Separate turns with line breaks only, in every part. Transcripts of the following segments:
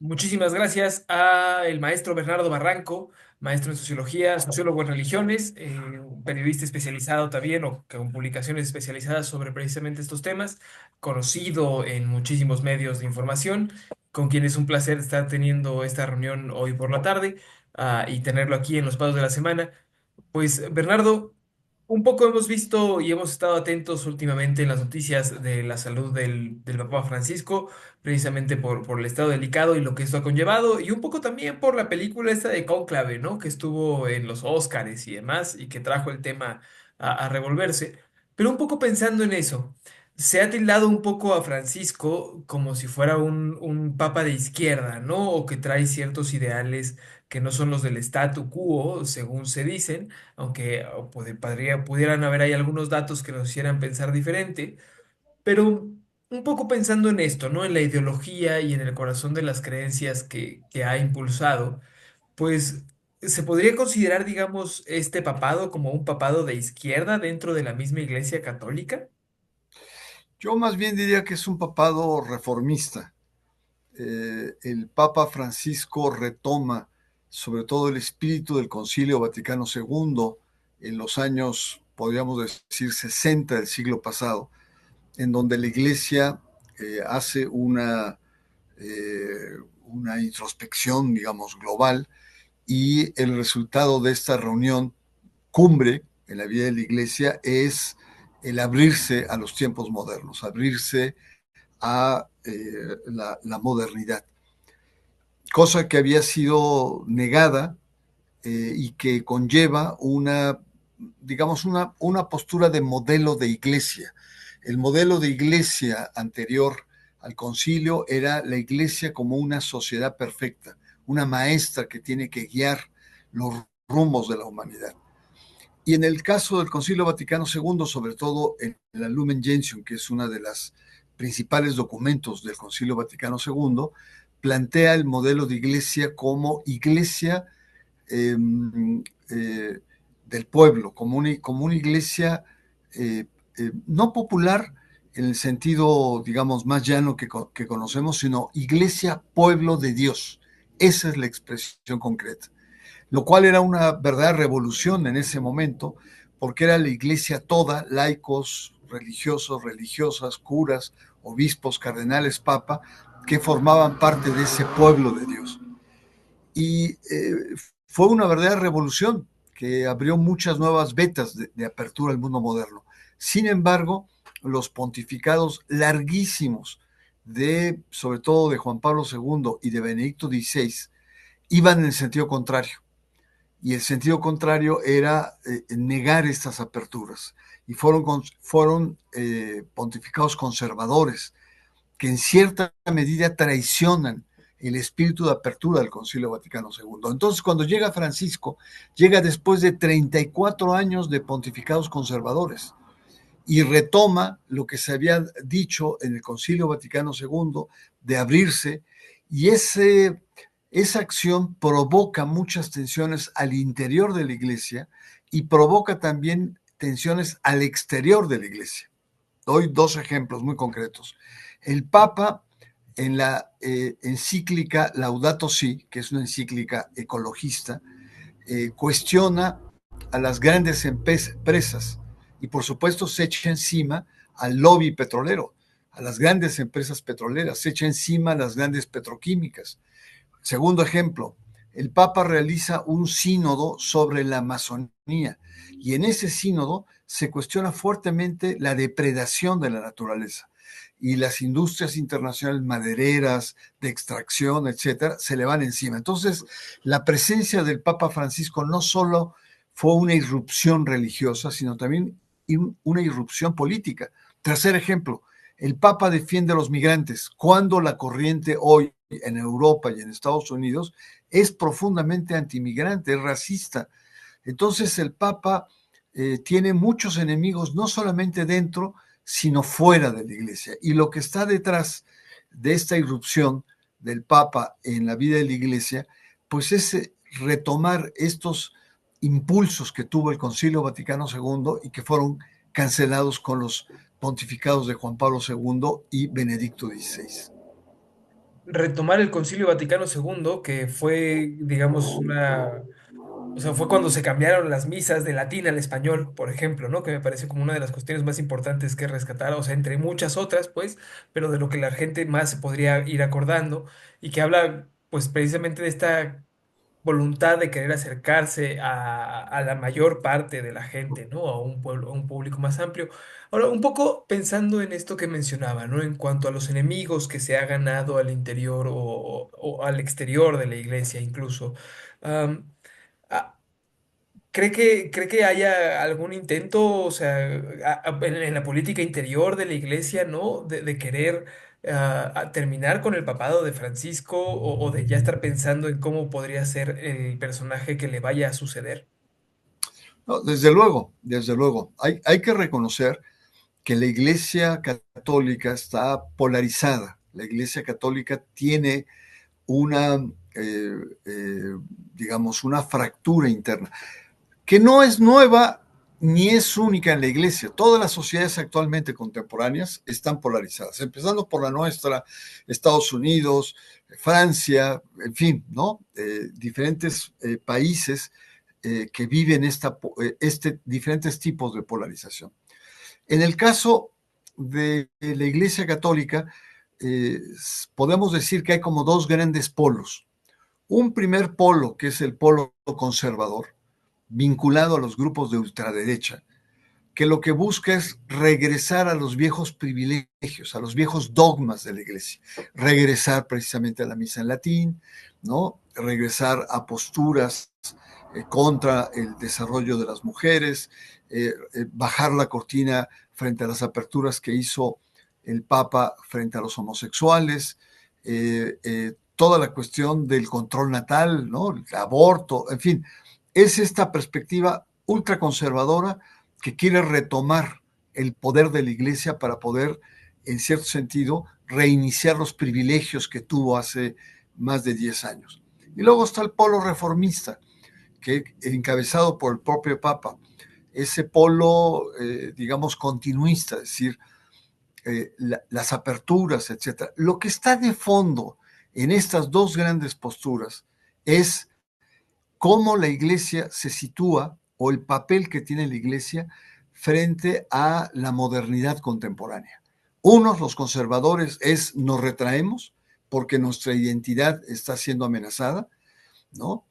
Muchísimas gracias a el maestro Bernardo Barranco, maestro en sociología, sociólogo en religiones, un periodista especializado también o con publicaciones especializadas sobre precisamente estos temas, conocido en muchísimos medios de información, con quien es un placer estar teniendo esta reunión hoy por la tarde, y tenerlo aquí en los Pasos de la Semana. Pues Bernardo, un poco hemos visto y hemos estado atentos últimamente en las noticias de la salud del Papa Francisco, precisamente por el estado delicado y lo que esto ha conllevado, y un poco también por la película esta de Cónclave, ¿no? Que estuvo en los Óscares y demás, y que trajo el tema a revolverse. Pero un poco pensando en eso, se ha tildado un poco a Francisco como si fuera un papa de izquierda, ¿no? O que trae ciertos ideales que no son los del statu quo, según se dicen, aunque pudieran haber ahí algunos datos que nos hicieran pensar diferente, pero un poco pensando en esto, ¿no? En la ideología y en el corazón de las creencias que ha impulsado, pues se podría considerar, digamos, este papado como un papado de izquierda dentro de la misma Iglesia Católica.
Yo más bien diría que es un papado reformista. El Papa Francisco retoma sobre todo el espíritu del Concilio Vaticano II en los años, podríamos decir, 60 del siglo pasado, en donde la Iglesia hace una introspección, digamos, global, y el resultado de esta reunión cumbre en la vida de la Iglesia es el abrirse a los tiempos modernos, abrirse a la modernidad, cosa que había sido negada y que conlleva digamos, una postura de modelo de iglesia. El modelo de iglesia anterior al concilio era la iglesia como una sociedad perfecta, una maestra que tiene que guiar los rumbos de la humanidad. Y en el caso del Concilio Vaticano II, sobre todo en la Lumen Gentium, que es uno de los principales documentos del Concilio Vaticano II, plantea el modelo de iglesia como iglesia eh, eh, del pueblo, como una iglesia no popular en el sentido, digamos, más llano que conocemos, sino iglesia pueblo de Dios. Esa es la expresión concreta, lo cual era una verdadera revolución en ese momento, porque era la iglesia toda, laicos, religiosos, religiosas, curas, obispos, cardenales, papa, que formaban parte de ese pueblo de Dios. Y fue una verdadera revolución que abrió muchas nuevas vetas de apertura al mundo moderno. Sin embargo, los pontificados larguísimos sobre todo de Juan Pablo II y de Benedicto XVI, iban en el sentido contrario, y el sentido contrario era negar estas aperturas. Y fueron pontificados conservadores que en cierta medida traicionan el espíritu de apertura del Concilio Vaticano II. Entonces, cuando llega Francisco, llega después de 34 años de pontificados conservadores y retoma lo que se había dicho en el Concilio Vaticano II de abrirse, y esa acción provoca muchas tensiones al interior de la iglesia y provoca también tensiones al exterior de la iglesia. Doy dos ejemplos muy concretos. El Papa, en la encíclica Laudato Si, que es una encíclica ecologista, cuestiona a las grandes empresas y por supuesto se echa encima al lobby petrolero, a las grandes empresas petroleras, se echa encima a las grandes petroquímicas. Segundo ejemplo, el Papa realiza un sínodo sobre la Amazonía y en ese sínodo se cuestiona fuertemente la depredación de la naturaleza y las industrias internacionales madereras, de extracción, etcétera, se le van encima. Entonces, la presencia del Papa Francisco no solo fue una irrupción religiosa, sino también una irrupción política. Tercer ejemplo, el Papa defiende a los migrantes, cuando la corriente hoy en Europa y en Estados Unidos es profundamente antimigrante, es racista. Entonces el Papa tiene muchos enemigos, no solamente dentro, sino fuera de la iglesia. Y lo que está detrás de esta irrupción del Papa en la vida de la iglesia, pues es retomar estos impulsos que tuvo el Concilio Vaticano II y que fueron cancelados con los pontificados de Juan Pablo II y Benedicto XVI.
retomar el Concilio Vaticano II, que fue, digamos, o sea, fue cuando se cambiaron las misas de latín al español, por ejemplo, ¿no? Que me parece como una de las cuestiones más importantes que rescatar, o sea, entre muchas otras, pues, pero de lo que la gente más se podría ir acordando y que habla, pues, precisamente de esta voluntad de querer acercarse a la mayor parte de la gente, ¿no? A un pueblo, a un público más amplio. Ahora, un poco pensando en esto que mencionaba, ¿no? En cuanto a los enemigos que se ha ganado al interior o al exterior de la iglesia, incluso. Am, ah, ¿cree que haya algún intento, o sea, en la política interior de la iglesia, ¿no? De querer a terminar con el papado de Francisco o de ya estar pensando en cómo podría ser el personaje que le vaya a suceder?
No, desde luego, desde luego. Hay que reconocer que la Iglesia Católica está polarizada. La Iglesia Católica tiene una, eh, eh, digamos, una fractura interna, que no es nueva ni es única en la Iglesia. Todas las sociedades actualmente contemporáneas están polarizadas, empezando por la nuestra, Estados Unidos, Francia, en fin, ¿no? Diferentes países que viven diferentes tipos de polarización. En el caso de la Iglesia Católica, eh, podemos decir que hay como dos grandes polos. Un primer polo, que es el polo conservador, vinculado a los grupos de ultraderecha, que lo que busca es regresar a los viejos privilegios, a los viejos dogmas de la Iglesia, regresar precisamente a la misa en latín, ¿no? Regresar a posturas contra el desarrollo de las mujeres, bajar la cortina frente a las aperturas que hizo el Papa frente a los homosexuales, toda la cuestión del control natal, ¿no? El aborto, en fin, es esta perspectiva ultraconservadora que quiere retomar el poder de la Iglesia para poder, en cierto sentido, reiniciar los privilegios que tuvo hace más de 10 años. Y luego está el polo reformista, que encabezado por el propio Papa, ese polo, digamos, continuista, es decir, las aperturas, etcétera. Lo que está de fondo en estas dos grandes posturas es cómo la iglesia se sitúa o el papel que tiene la iglesia frente a la modernidad contemporánea. Unos, los conservadores, es nos retraemos porque nuestra identidad está siendo amenazada, ¿no?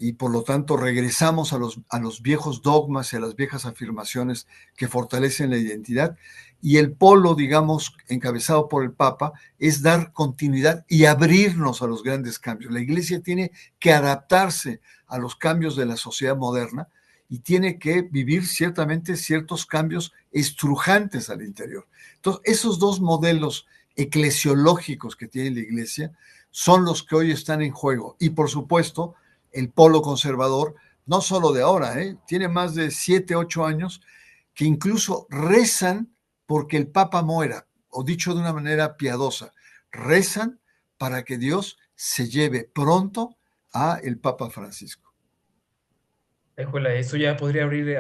Y por lo tanto regresamos a los viejos dogmas y a las viejas afirmaciones que fortalecen la identidad. Y el polo, digamos, encabezado por el Papa, es dar continuidad y abrirnos a los grandes cambios. La Iglesia tiene que adaptarse a los cambios de la sociedad moderna y tiene que vivir ciertamente ciertos cambios estrujantes al interior. Entonces, esos dos modelos eclesiológicos que tiene la Iglesia son los que hoy están en juego. Y por supuesto, el polo conservador, no solo de ahora, tiene más de 7, 8 años, que incluso rezan porque el Papa muera, o dicho de una manera piadosa, rezan para que Dios se lleve pronto a el Papa Francisco.
Híjole, eso ya podría abrir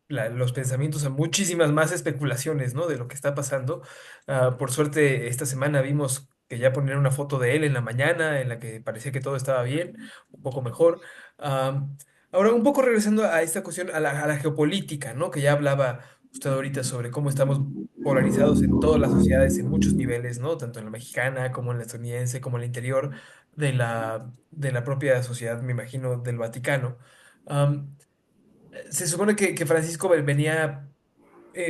los pensamientos a muchísimas más especulaciones, ¿no? De lo que está pasando. Por suerte, esta semana vimos que ya ponían una foto de él en la mañana, en la que parecía que todo estaba bien, un poco mejor. Am, Ahora, un poco regresando a esta cuestión, a la geopolítica, ¿no? Que ya hablaba usted ahorita sobre cómo estamos polarizados en todas las sociedades, en muchos niveles, ¿no? Tanto en la mexicana como en la estadounidense, como en el interior de la propia sociedad, me imagino, del Vaticano. Se supone que Francisco venía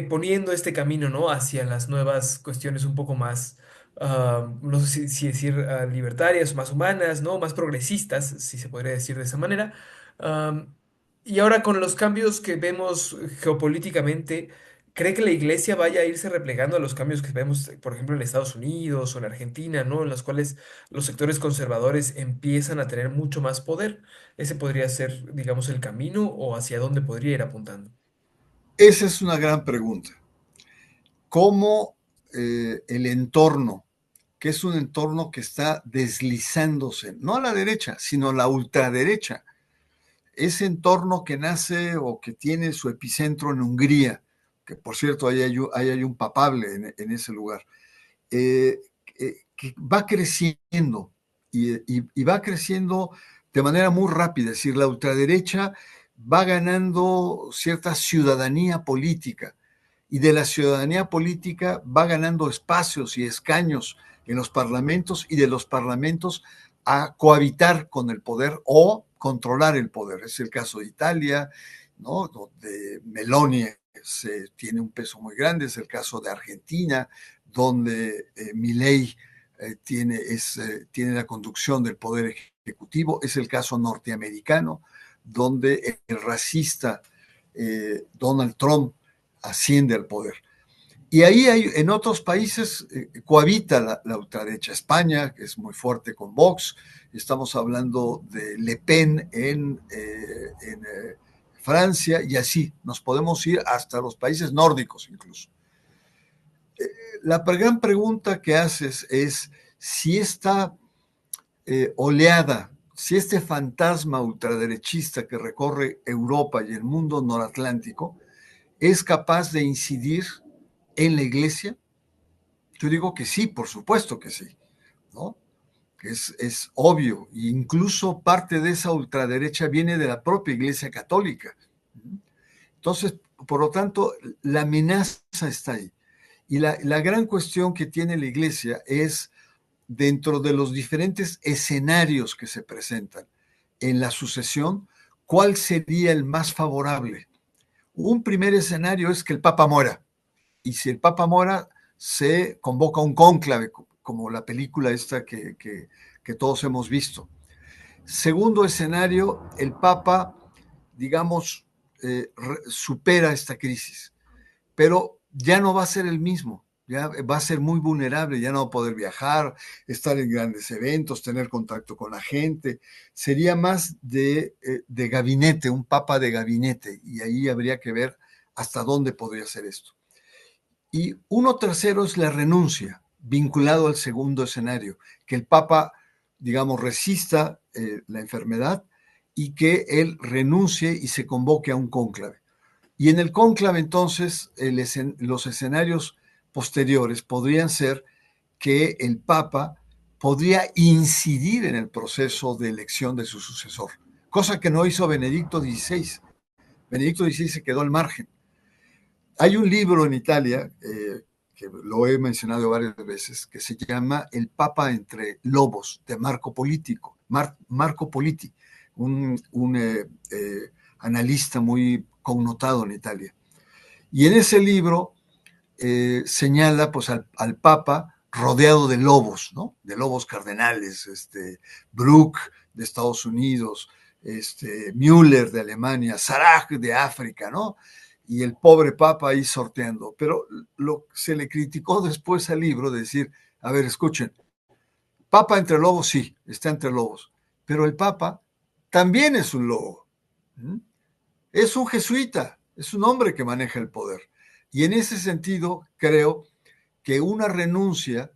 poniendo este camino, ¿no? Hacia las nuevas cuestiones un poco más, no sé si decir libertarias, más humanas, ¿no? Más progresistas, si se podría decir de esa manera. Am, y ahora con los cambios que vemos geopolíticamente, ¿cree que la iglesia vaya a irse replegando a los cambios que vemos, por ejemplo, en Estados Unidos o en Argentina, ¿no? En los cuales los sectores conservadores empiezan a tener mucho más poder. Ese podría ser, digamos, el camino o hacia dónde podría ir apuntando.
Esa es una gran pregunta. ¿Cómo el entorno, que es un entorno que está deslizándose, no a la derecha, sino a la ultraderecha, ese entorno que nace o que tiene su epicentro en Hungría, que por cierto ahí hay un papable en ese lugar, eh, que va creciendo y va creciendo de manera muy rápida. Es decir, la ultraderecha va ganando cierta ciudadanía política y de la ciudadanía política va ganando espacios y escaños en los parlamentos y de los parlamentos a cohabitar con el poder o controlar el poder. Es el caso de Italia, ¿no? Donde Meloni tiene un peso muy grande, es el caso de Argentina, donde Milei tiene la conducción del poder ejecutivo, es el caso norteamericano, donde el racista Donald Trump asciende al poder. Y ahí en otros países cohabita la ultraderecha. España, que es muy fuerte con Vox, estamos hablando de Le Pen en Francia, y así nos podemos ir hasta los países nórdicos incluso. La gran pregunta que haces es si esta oleada, si este fantasma ultraderechista que recorre Europa y el mundo noratlántico es capaz de incidir en la iglesia. Yo digo que sí, por supuesto que sí, ¿no? Que es obvio, e incluso parte de esa ultraderecha viene de la propia Iglesia Católica. Entonces, por lo tanto, la amenaza está ahí. Y la gran cuestión que tiene la Iglesia es, dentro de los diferentes escenarios que se presentan en la sucesión, ¿cuál sería el más favorable? Un primer escenario es que el Papa muera. Y si el Papa muera, se convoca un cónclave, como la película esta que todos hemos visto. Segundo escenario, el Papa, digamos, supera esta crisis, pero ya no va a ser el mismo, ya va a ser muy vulnerable, ya no va a poder viajar, estar en grandes eventos, tener contacto con la gente. Sería más de gabinete, un Papa de gabinete, y ahí habría que ver hasta dónde podría ser esto. Y uno tercero es la renuncia, vinculado al segundo escenario, que el Papa, digamos, resista la enfermedad y que él renuncie y se convoque a un cónclave. Y en el cónclave, entonces, los escenarios posteriores podrían ser que el Papa podría incidir en el proceso de elección de su sucesor, cosa que no hizo Benedicto XVI. Benedicto XVI se quedó al margen. Hay un libro en Italia, que lo he mencionado varias veces, que se llama El Papa entre Lobos, de Marco Politi, un analista muy connotado en Italia. Y en ese libro señala pues, al Papa rodeado de lobos, ¿no? De lobos cardenales, Brooke de Estados Unidos, Müller de Alemania, Sarah de África, ¿no? Y el pobre Papa ahí sorteando. Pero se le criticó después al libro de decir, a ver, escuchen, Papa entre lobos, sí, está entre lobos, pero el Papa también es un lobo. ¿Mm? Es un jesuita, es un hombre que maneja el poder. Y en ese sentido, creo que una renuncia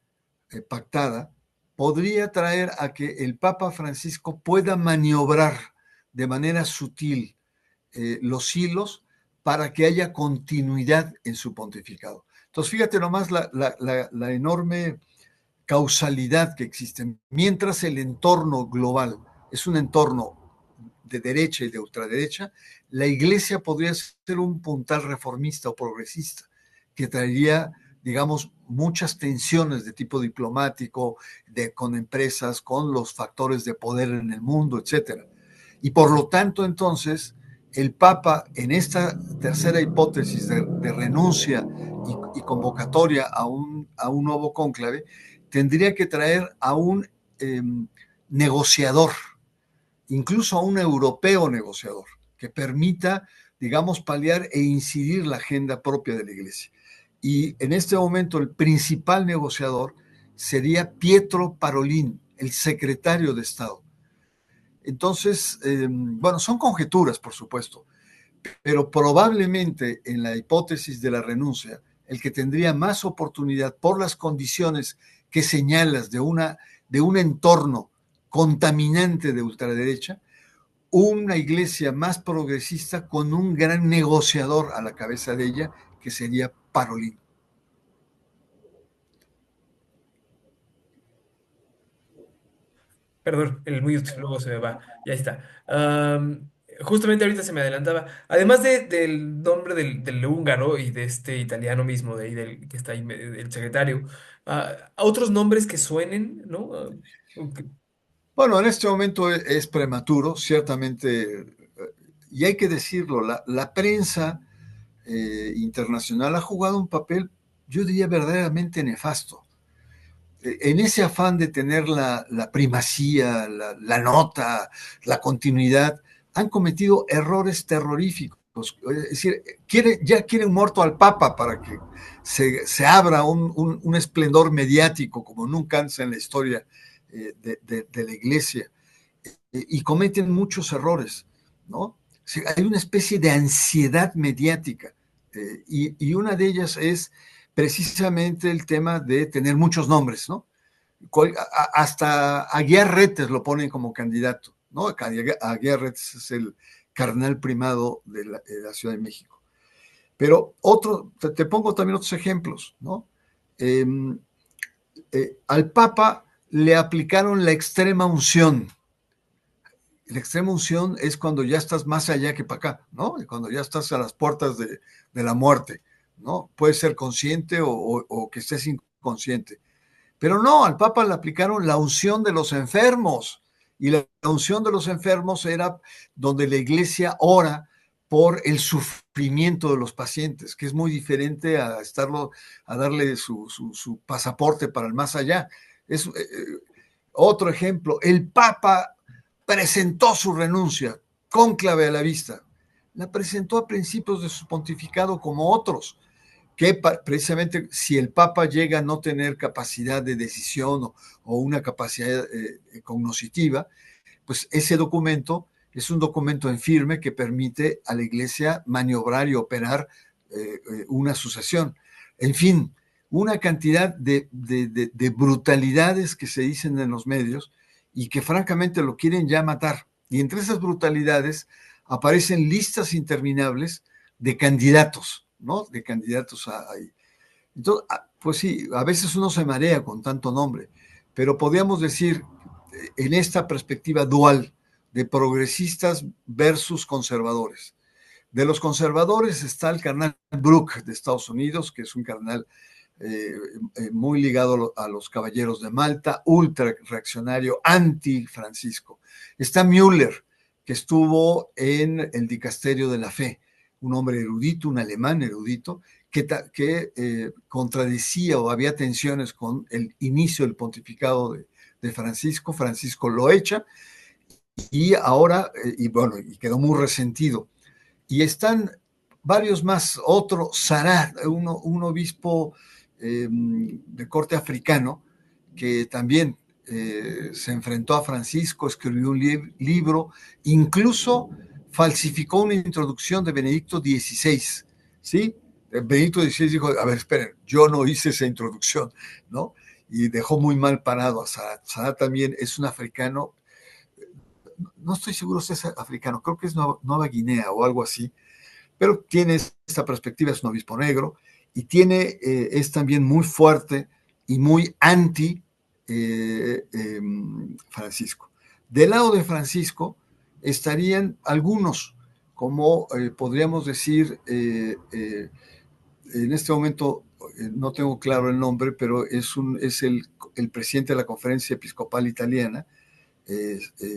pactada podría traer a que el Papa Francisco pueda maniobrar de manera sutil los hilos para que haya continuidad en su pontificado. Entonces, fíjate nomás la enorme causalidad que existe. Mientras el entorno global es un entorno de derecha y de ultraderecha, la iglesia podría ser un puntal reformista o progresista que traería, digamos, muchas tensiones de tipo diplomático, con empresas, con los factores de poder en el mundo, etcétera. Y por lo tanto, entonces, el Papa, en esta tercera hipótesis de renuncia y convocatoria a un nuevo cónclave, tendría que traer a un negociador, incluso a un europeo negociador, que permita, digamos, paliar e incidir la agenda propia de la Iglesia. Y en este momento el principal negociador sería Pietro Parolin, el secretario de Estado. Entonces, bueno, son conjeturas, por supuesto, pero probablemente en la hipótesis de la renuncia, el que tendría más oportunidad por las condiciones que señalas de un entorno contaminante de ultraderecha, una iglesia más progresista con un gran negociador a la cabeza de ella, que sería Parolin.
Perdón, el mute luego se me va. Ya está. Justamente ahorita se me adelantaba. Además del nombre del húngaro y de este italiano mismo, de ahí del que está ahí, el secretario, otros nombres que suenen, ¿no? Ok.
Bueno, en este momento es prematuro, ciertamente, y hay que decirlo, la prensa internacional ha jugado un papel, yo diría, verdaderamente nefasto. En ese afán de tener la primacía, nota, la continuidad, han cometido errores terroríficos. Es decir, ya quieren muerto al Papa para que se abra un esplendor mediático como nunca antes en la historia de la Iglesia. Y cometen muchos errores, ¿no? O sea, hay una especie de ansiedad mediática, y una de ellas es precisamente el tema de tener muchos nombres, ¿no? Hasta Aguiar Retes lo ponen como candidato, ¿no? Aguiar Retes es el cardenal primado de la Ciudad de México. Pero te pongo también otros ejemplos, ¿no? Eh, al Papa le aplicaron la extrema unción. La extrema unción es cuando ya estás más allá que para acá, ¿no? Cuando ya estás a las puertas de la muerte, ¿no? Puedes ser consciente o que estés inconsciente. Pero no, al Papa le aplicaron la unción de los enfermos. Y la unción de los enfermos era donde la iglesia ora por el sufrimiento de los pacientes, que es muy diferente a darle su pasaporte para el más allá. Es otro ejemplo, el Papa presentó su renuncia, cónclave a la vista. La presentó a principios de su pontificado como otros, que precisamente si el Papa llega a no tener capacidad de decisión o una capacidad cognoscitiva, pues ese documento es un documento en firme que permite a la Iglesia maniobrar y operar una sucesión. En fin, una cantidad de brutalidades que se dicen en los medios y que francamente lo quieren ya matar. Y entre esas brutalidades aparecen listas interminables de candidatos, ¿no? De candidatos ahí. Entonces, pues sí, a veces uno se marea con tanto nombre, pero podríamos decir, en esta perspectiva dual de progresistas versus conservadores. De los conservadores está el carnal Brooke de Estados Unidos, que es un carnal muy ligado a los caballeros de Malta, ultra reaccionario, anti-Francisco. Está Müller, que estuvo en el dicasterio de la fe, un hombre erudito, un alemán erudito, que contradecía o había tensiones con el inicio del pontificado de Francisco. Francisco lo echa y ahora, y bueno, y quedó muy resentido. Y están varios más, otro, Sarat, un obispo de corte africano, que también se enfrentó a Francisco, escribió un libro, incluso falsificó una introducción de Benedicto XVI, ¿sí? Benedicto XVI dijo, a ver, esperen, yo no hice esa introducción, ¿no? Y dejó muy mal parado a Sarat. Sarat también es un africano, no estoy seguro si es africano, creo que es Nueva Guinea o algo así, pero tiene esta perspectiva, es un obispo negro, y es también muy fuerte y muy anti Francisco. Del lado de Francisco estarían algunos, como podríamos decir, en este momento no tengo claro el nombre, pero es el presidente de la Conferencia Episcopal Italiana,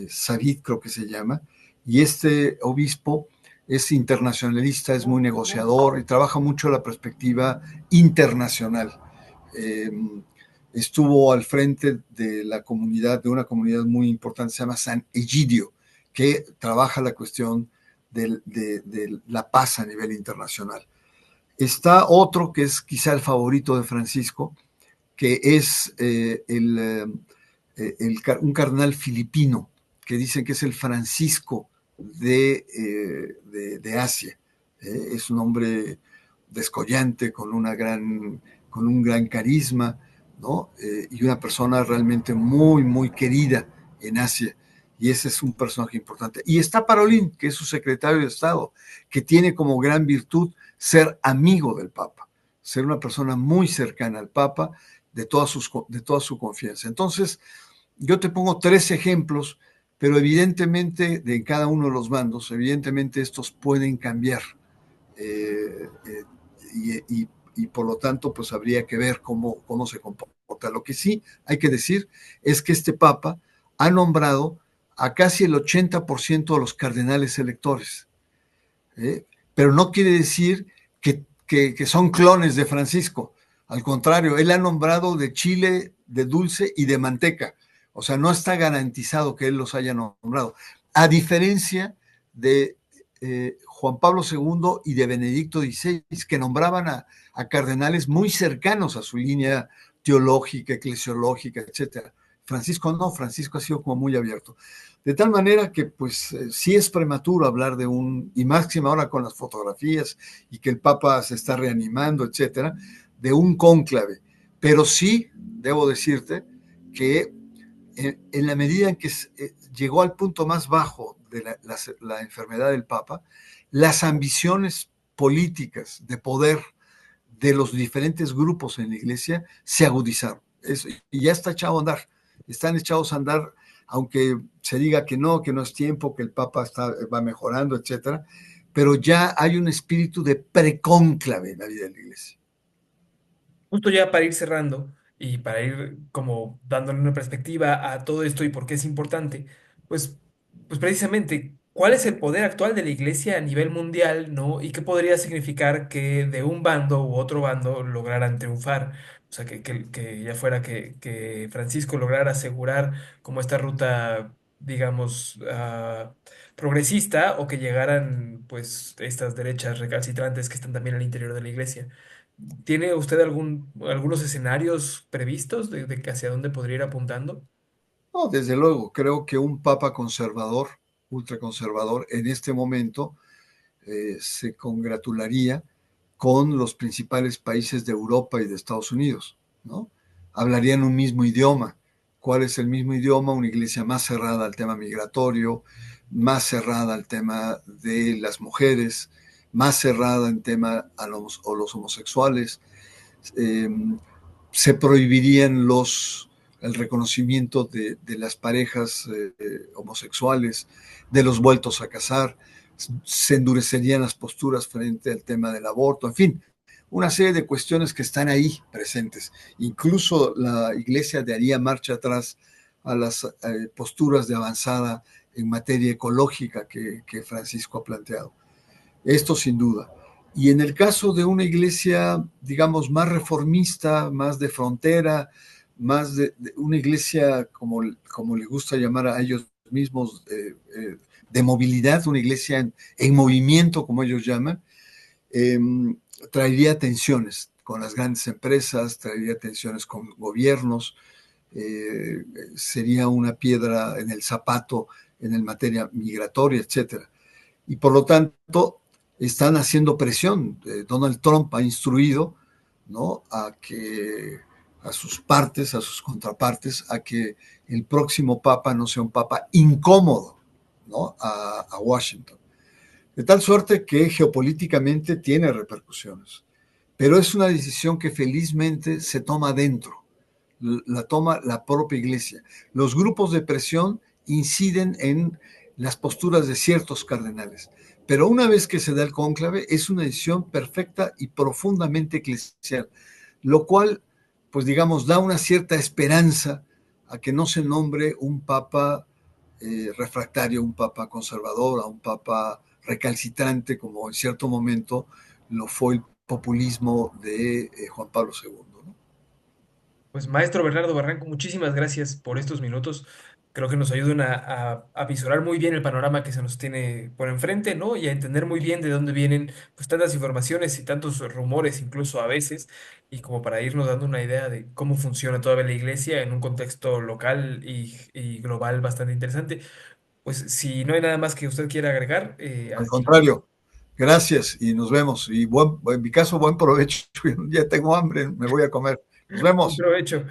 Savid creo que se llama, y este obispo es internacionalista, es muy negociador y trabaja mucho la perspectiva internacional. Eh, Estuvo al frente de una comunidad muy importante, se llama San Egidio, que trabaja la cuestión de la paz a nivel internacional. Está otro que es quizá el favorito de Francisco, que es un cardenal filipino, que dicen que es el Francisco de Asia. Es un hombre descollante, con un gran carisma, ¿no? Y una persona realmente muy, muy querida en Asia. Y ese es un personaje importante. Y está Parolín, que es su secretario de Estado, que tiene como gran virtud ser amigo del Papa, ser una persona muy cercana al Papa, de toda su confianza. Entonces, yo te pongo tres ejemplos, pero evidentemente de cada uno de los bandos, evidentemente estos pueden cambiar. Eh, eh, y, y, y, por lo tanto, pues habría que ver cómo se comporta. Lo que sí hay que decir es que este Papa ha nombrado a casi el 80% de los cardenales electores. Pero no quiere decir que son clones de Francisco. Al contrario, él ha nombrado de chile, de dulce y de manteca. O sea, no está garantizado que él los haya nombrado. A diferencia de Juan Pablo II y de Benedicto XVI, que nombraban a cardenales muy cercanos a su línea teológica, eclesiológica, etcétera. Francisco no, Francisco ha sido como muy abierto. De tal manera que, pues, sí es prematuro hablar de y máxima ahora con las fotografías y que el Papa se está reanimando, etcétera, de un cónclave. Pero sí, debo decirte que en la medida en que llegó al punto más bajo de la enfermedad del Papa, las ambiciones políticas de poder de los diferentes grupos en la iglesia se agudizaron. Y ya está echado a andar. Están echados a andar, aunque se diga que no es tiempo, que el Papa va mejorando, etcétera, pero ya hay un espíritu de precónclave en la vida de la iglesia.
Justo ya para ir cerrando y para ir como dándole una perspectiva a todo esto y por qué es importante, pues, pues precisamente, ¿cuál es el poder actual de la Iglesia a nivel mundial, ¿no? Y qué podría significar que de un bando u otro bando lograran triunfar. O sea, que ya fuera que Francisco lograra asegurar como esta ruta, digamos, progresista, o que llegaran pues estas derechas recalcitrantes que están también al interior de la Iglesia. ¿Tiene usted algunos escenarios previstos de que hacia dónde podría ir apuntando?
No, desde luego, creo que un Papa conservador, ultraconservador, en este momento se congratularía con los principales países de Europa y de Estados Unidos, ¿no? Hablarían un mismo idioma. ¿Cuál es el mismo idioma? Una iglesia más cerrada al tema migratorio, más cerrada al tema de las mujeres, más cerrada en tema a los homosexuales. Eh, Se prohibirían el reconocimiento de las parejas homosexuales, de los vueltos a casar, se endurecerían las posturas frente al tema del aborto, en fin, una serie de cuestiones que están ahí presentes. Incluso la Iglesia daría marcha atrás a las posturas de avanzada en materia ecológica que Francisco ha planteado. Esto sin duda. Y en el caso de una iglesia, digamos, más reformista, más de frontera, más de una iglesia, como le gusta llamar a ellos mismos, de movilidad, una iglesia en movimiento, como ellos llaman, eh, traería tensiones con las grandes empresas, traería tensiones con gobiernos, sería una piedra en el zapato en el materia migratoria, etcétera. Y por lo tanto, están haciendo presión. Donald Trump ha instruido, ¿no?, a sus partes, a sus contrapartes, a que el próximo papa no sea un papa incómodo, ¿no?, a Washington. De tal suerte que geopolíticamente tiene repercusiones. Pero es una decisión que felizmente se toma dentro, la toma la propia iglesia. Los grupos de presión inciden en las posturas de ciertos cardenales, pero una vez que se da el cónclave es una decisión perfecta y profundamente eclesial, lo cual, pues digamos, da una cierta esperanza a que no se nombre un papa refractario, un papa conservador, a un papa recalcitrante, como en cierto momento lo fue el populismo de Juan Pablo II. ¿No?
Pues maestro Bernardo Barranco, muchísimas gracias por estos minutos. Creo que nos ayudan a visualizar muy bien el panorama que se nos tiene por enfrente, ¿no? Y a entender muy bien de dónde vienen pues tantas informaciones y tantos rumores incluso a veces, y como para irnos dando una idea de cómo funciona todavía la iglesia en un contexto local y global bastante interesante. Pues si no hay nada más que usted quiera agregar,
Al
aquí
contrario, gracias y nos vemos. Y en mi caso, buen provecho. Ya tengo hambre, me voy a comer. Nos
buen
vemos.
provecho.